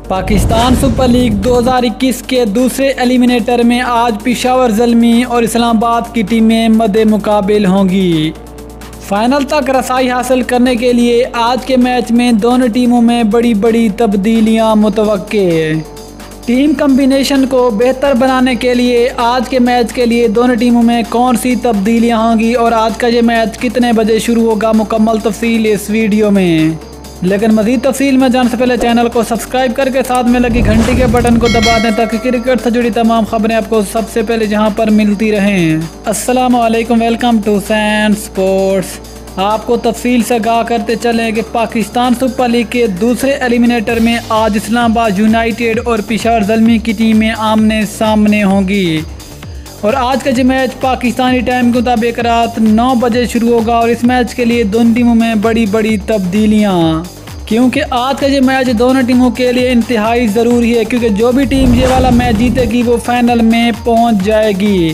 Pakistan super league 2021 के दूसरे eliminator में आज पेशावर ज़ल्मी और इस्लामाबाद की टीमें मद्दे मुकाबिल होंगी। फाइनल तक रसाई हासिल करने के लिए आज के मैच में दोनों टीमों में बड़ी बड़ी तब्दीलियां मुतवक्के है। टीम कम्बिनेशन को बेहतर बनाने के लिए आज के मैच के लिए दोनों टीमों में कौन सी तब्दीलियां होंगी और आज का ये मैच कितने बजे शुरू होगा, मुकम्मल तफसील इस वीडियो में। लेकिन मज़ीद तफसील में जाने से पहले चैनल को सब्सक्राइब करके साथ में लगी घंटी के बटन को दबा दें ताकि क्रिकेट से जुड़ी तमाम खबरें आपको सबसे पहले जहां पर मिलती रहें। अस्सलाम वालेकुम, वेलकम टू सैन स्पोर्ट्स। आपको तफसील से आगाह करते चलें कि पाकिस्तान सुपर लीग के दूसरे एलिमिनेटर में आज इस्लामाबाद यूनाइटेड और पेशावर ज़ल्मी की टीमें आमने सामने होंगी और आज का जो मैच पाकिस्तानी टाइम के मुताबिक रात 9 बजे शुरू होगा और इस मैच के लिए दोनों टीमों में बड़ी बड़ी तब्दीलियां, क्योंकि आज का ये मैच दोनों टीमों के लिए इंतहाई ज़रूरी है, क्योंकि जो भी टीम ये वाला मैच जीतेगी वो फाइनल में पहुंच जाएगी।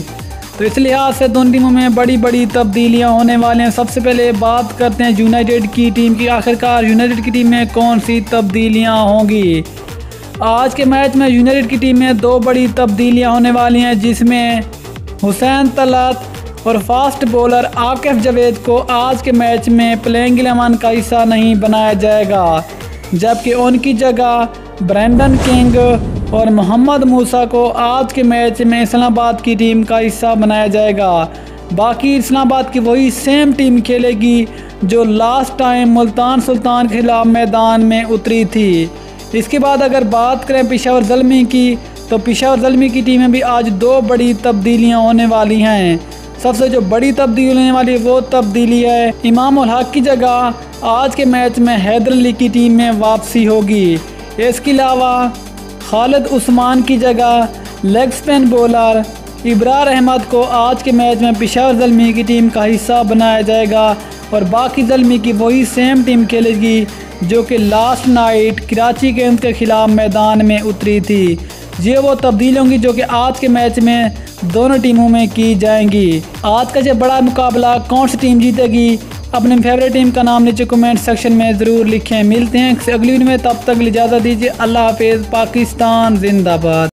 तो इस लिहाज से दोनों टीमों में बड़ी बड़ी तब्दीलियां होने वाले हैं। सबसे पहले बात करते हैं यूनाइटेड की टीम की। आखिरकार यूनाइटेड की टीम में कौन सी तब्दीलियां होंगी। आज के मैच में यूनाइटेड की टीम में 2 बड़ी तब्दीलियां होने वाली हैं, जिसमें हुसैन तलत और फास्ट बॉलर आकिफ जावेद को आज के मैच में प्लेइंग 11 का हिस्सा नहीं बनाया जाएगा, जबकि उनकी जगह ब्रेंडन किंग और मोहम्मद मूसा को आज के मैच में इस्लामाबाद की टीम का हिस्सा बनाया जाएगा। बाकी इस्लामाबाद की वही सेम टीम खेलेगी जो लास्ट टाइम मुल्तान सुल्तान के खिलाफ मैदान में उतरी थी। इसके बाद अगर बात करें पेशावर ज़ल्मी की, तो पेशावर ज़ल्मी की टीम में भी आज 2 बड़ी तब्दीलियां होने वाली हैं। सबसे जो बड़ी तब्दीली होने वाली है वो तब्दीली है इमाम उल हक की जगह आज के मैच में हैदर अली की टीम में वापसी होगी। इसके अलावा खालिद उस्मान की जगह leg spin bowler Ibrar Ahmed को आज के मैच में पेशावर ज़ल्मी की टीम का हिस्सा बनाया जाएगा और बाकी ज़ल्मी की वही सेम टीम खेलेगी जो कि लास्ट नाइट कराची गेम्स के खिलाफ मैदान में उतरी थी। ये वो तब्दीली होंगी जो कि आज के मैच में दोनों टीमों में की जाएंगी। आज का ये बड़ा मुकाबला कौन सी टीम जीतेगी, अपने फेवरेट टीम का नाम नीचे कमेंट सेक्शन में ज़रूर लिखें। मिलते हैं अगली वीडियो में, तब तक इजाज़त दीजिए। अल्लाह हाफिज़। पाकिस्तान जिंदाबाद।